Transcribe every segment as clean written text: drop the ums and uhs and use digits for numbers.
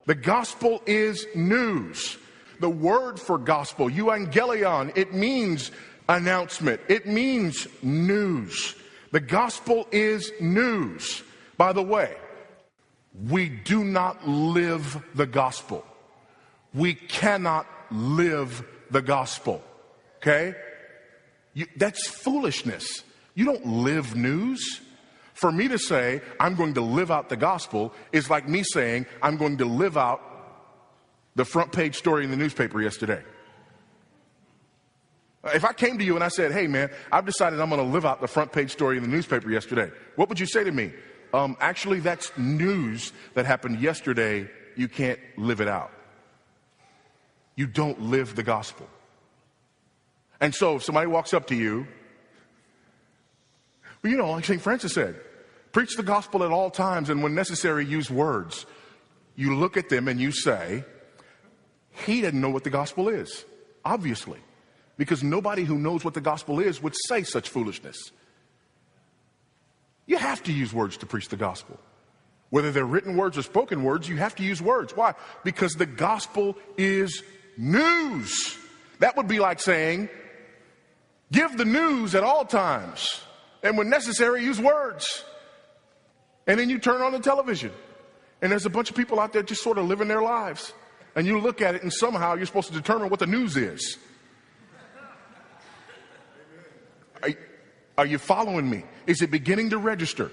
The gospel is news. The word for gospel, euangelion, it means announcement. It means news. The gospel is news. By the way, we do not live the gospel. We cannot live the gospel. Okay? That's foolishness. You don't live news. For me to say I'm going to live out the gospel is like me saying I'm going to live out the front page story in the newspaper yesterday. If I came to you and I said, hey man, I've decided I'm going to live out the front page story in the newspaper yesterday, what would you say to me? Actually, that's news that happened yesterday. You can't live it out. You don't live the gospel. And so if somebody walks up to you, well, you know, like St. Francis said, preach the gospel at all times and when necessary, use words. You look at them and you say, he doesn't know what the gospel is, obviously, because nobody who knows what the gospel is would say such foolishness. You have to use words to preach the gospel. Whether they're written words or spoken words, you have to use words. Why? Because the gospel is news. That would be like saying, give the news at all times. And when necessary, use words. And then you turn on the television. And there's a bunch of people out there just sort of living their lives. And you look at it and somehow you're supposed to determine what the news is. Are you following me? Is it beginning to register?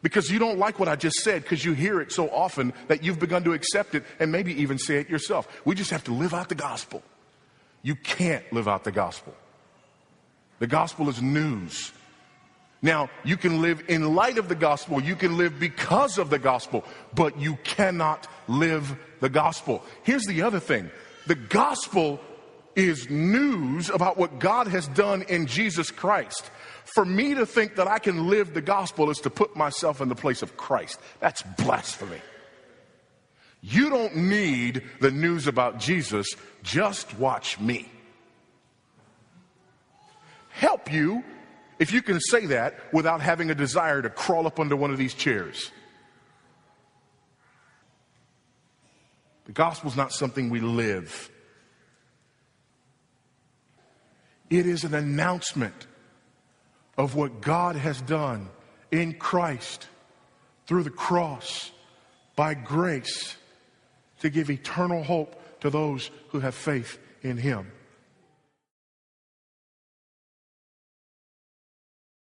Because you don't like what I just said because you hear it so often that you've begun to accept it and maybe even say it yourself. We just have to live out the gospel. You can't live out the gospel. The gospel is news. Now, you can live in light of the gospel. You can live because of the gospel, but you cannot live the gospel. Here's the other thing. The gospel is news about what God has done in Jesus Christ. For me to think that I can live the gospel is to put myself in the place of Christ. That's blasphemy. You don't need the news about Jesus. Just watch me. Help you if you can say that without having a desire to crawl up under one of these chairs. The gospel's not something we live. It is an announcement of what God has done in Christ through the cross by grace to give eternal hope to those who have faith in him.